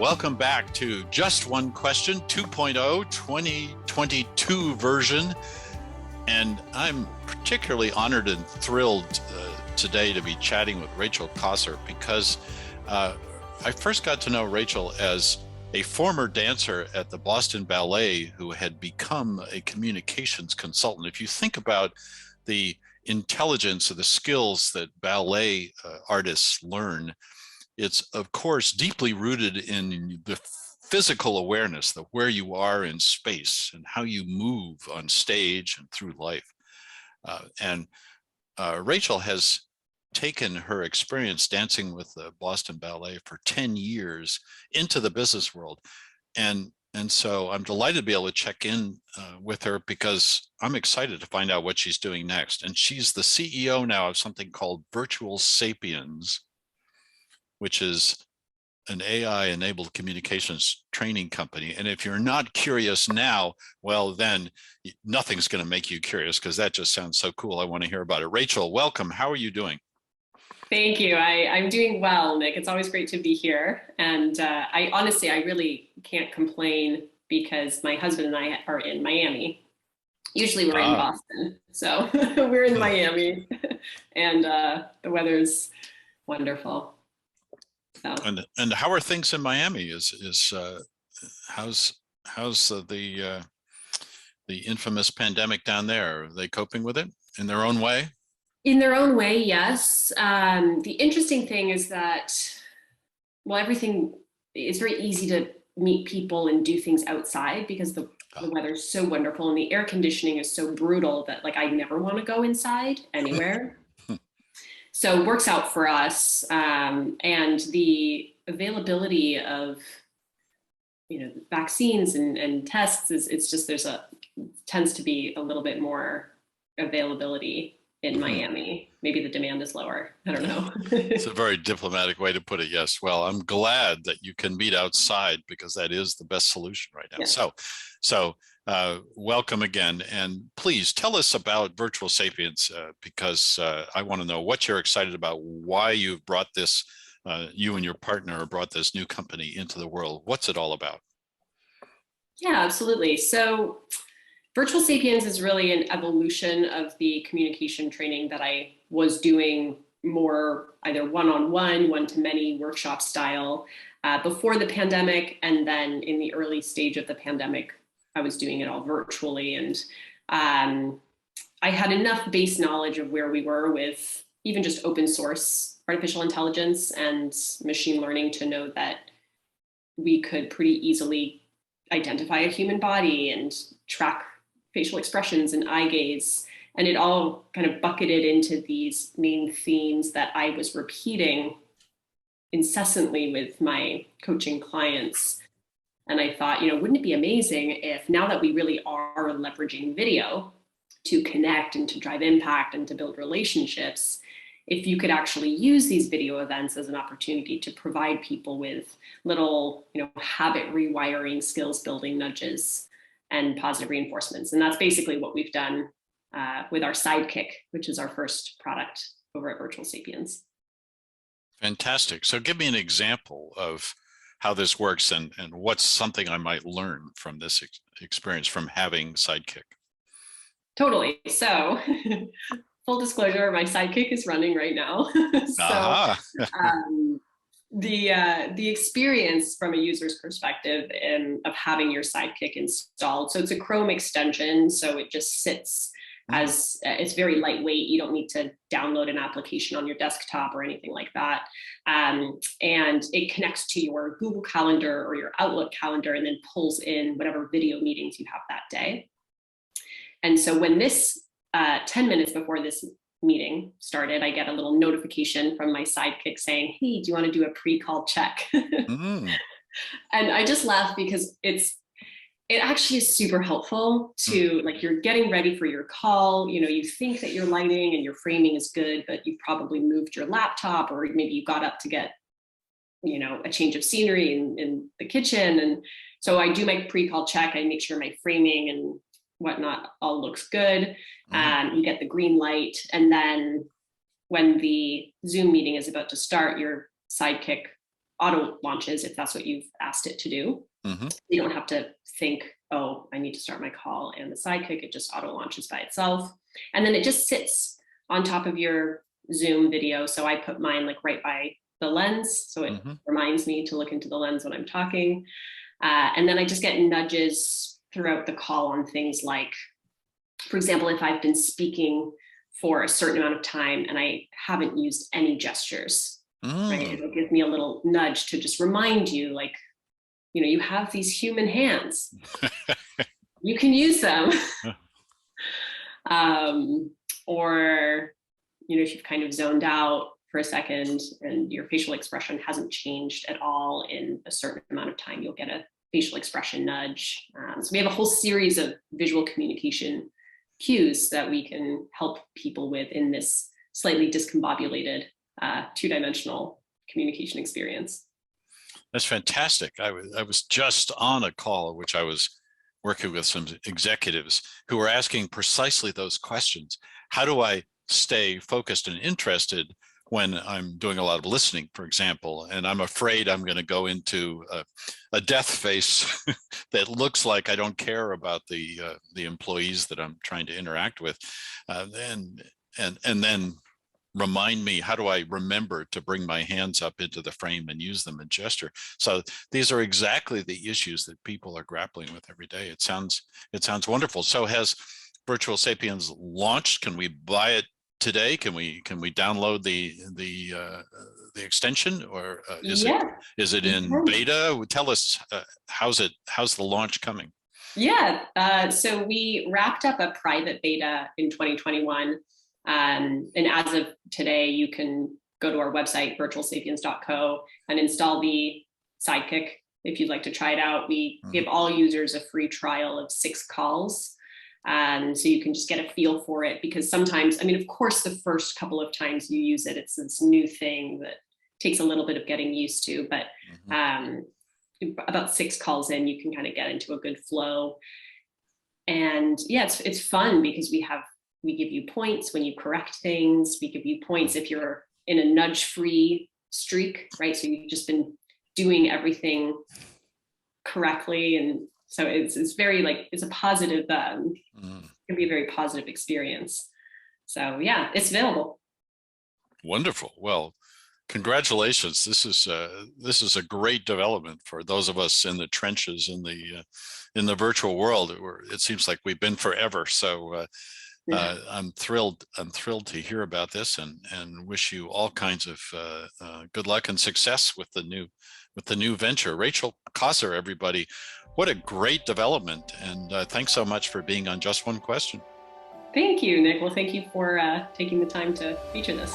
welcome back to Just One Question 2.0 2022 version. And I'm particularly honored and thrilled today to be chatting with Rachel Cossar because I first got to know Rachel as a former dancer at the Boston Ballet who had become a communications consultant. If you think about the intelligence of the skills that ballet artists learn, it's of course deeply rooted in the physical awareness of where you are in space and how you move on stage and through life. Rachel has taken her experience dancing with the Boston Ballet for 10 years into the business world. And so I'm delighted to be able to check in with her because I'm excited to find out what she's doing next. And she's the CEO now of something called Virtual Sapiens, which is an AI-enabled communications training company. And if you're not curious now, well, then nothing's going to make you curious because that just sounds so cool. I want to hear about it. Rachel, welcome. How are you doing? Thank you. I'm doing well, Nick. It's always great to be here. And I really can't complain because my husband and I are in Miami. Usually we're in Boston, so we're in Miami, and the weather's wonderful. So. And how are things in Miami? How's the infamous pandemic down there? Are they coping with it in their own way? In their own way, yes. The interesting thing is that, well, everything is very easy to meet people and do things outside because the weather's so wonderful and the air conditioning is so brutal that I never want to go inside anywhere. So it works out for us. And the availability of, vaccines and tests tends to be a little bit more availability in Miami. Maybe the demand is lower. I don't know. It's a very diplomatic way to put it. Yes. Well, I'm glad that you can meet outside because that is the best solution right now. Yeah. So welcome again. And please tell us about Virtual Sapiens because I want to know what you're excited about, why you've brought this, you and your partner brought this new company into the world. What's it all about? Yeah, absolutely. So Virtual Sapiens is really an evolution of the communication training that I was doing more either one-on-one, one-to-many workshop style before the pandemic. And then in the early stage of the pandemic, I was doing it all virtually. And I had enough base knowledge of where we were with even just open source artificial intelligence and machine learning to know that we could pretty easily identify a human body and track facial expressions and eye gaze. And it all kind of bucketed into these main themes that I was repeating incessantly with my coaching clients. And I thought, wouldn't it be amazing if now that we really are leveraging video to connect and to drive impact and to build relationships, if you could actually use these video events as an opportunity to provide people with little, habit rewiring, skills building nudges and positive reinforcements. And that's basically what we've done with our Sidekick, which is our first product over at Virtual Sapiens. Fantastic. So give me an example of how this works and what's something I might learn from this experience from having Sidekick. Totally. So full disclosure, my Sidekick is running right now. The experience from a user's perspective of having your Sidekick installed. So it's a Chrome extension. So it just sits as it's very lightweight. You don't need to download an application on your desktop or anything like that. And it connects to your Google Calendar or your Outlook calendar and then pulls in whatever video meetings you have that day. And so when this 10 minutes before this meeting started, I get a little notification from my Sidekick saying, hey, do you want to do a pre-call check? And I just laugh because it actually is super helpful to you're getting ready for your call. You think that your lighting and your framing is good, but you've probably moved your laptop or maybe you got up to get, a change of scenery in the kitchen. And so I do my pre-call check. I make sure my framing and whatnot all looks good. You get the green light. And then when the Zoom meeting is about to start, your Sidekick auto launches if that's what you've asked it to do. Mm-hmm. You don't have to think, oh, I need to start my call and the sidekick. It just auto launches by itself. And then it just sits on top of your Zoom video. So I put mine like right by the lens. So it reminds me to look into the lens when I'm talking. And then I just get nudges throughout the call on things like, for example, if I've been speaking for a certain amount of time and I haven't used any gestures, right? It'll give me a little nudge to just remind you, like, you know, you have these human hands. You can use them. Or, you know, if you've kind of zoned out for a second and your facial expression hasn't changed at all in a certain amount of time, you'll get a facial expression nudge. So we have a whole series of visual communication cues that we can help people with in this slightly discombobulated two-dimensional communication experience. That's fantastic. I was just on a call, which I was working with some executives who were asking precisely those questions. How do I stay focused and interested when I'm doing a lot of listening, for example, and I'm afraid I'm going to go into a death face that looks like I don't care about the employees that I'm trying to interact with, and then remind me, how do I remember to bring my hands up into the frame and use them in gesture? So these are exactly the issues that people are grappling with every day. It sounds wonderful. So has Virtual Sapiens launched? Can we buy it today? Can we download the extension, or is it in beta? Tell us, how's the launch coming? Yeah, so we wrapped up a private beta in 2021. And as of today, you can go to our website, virtualsapiens.co, and install the Sidekick if you'd like to try it out. We give all users a free trial of 6 calls. So you can just get a feel for it, because sometimes, I mean, of course, the first couple of times you use it, it's this new thing that takes a little bit of getting used to, but about 6 calls in, you can kind of get into a good flow. And yeah, it's fun because we give you points when you correct things. We give you points if you're in a nudge-free streak, right? So you've just been doing everything correctly. And so it's very like, it's a positive, it can be a very positive experience. So yeah, it's available. Wonderful. Well, congratulations. This is a great development for those of us in the trenches in the virtual world, where it seems like we've been forever. So I'm thrilled to hear about this, and wish you all kinds of good luck and success with the new venture. Rachel Cossar, everybody, what a great development, and thanks so much for being on Just One Question. Thank you, Nick. Well, thank you for taking the time to feature this.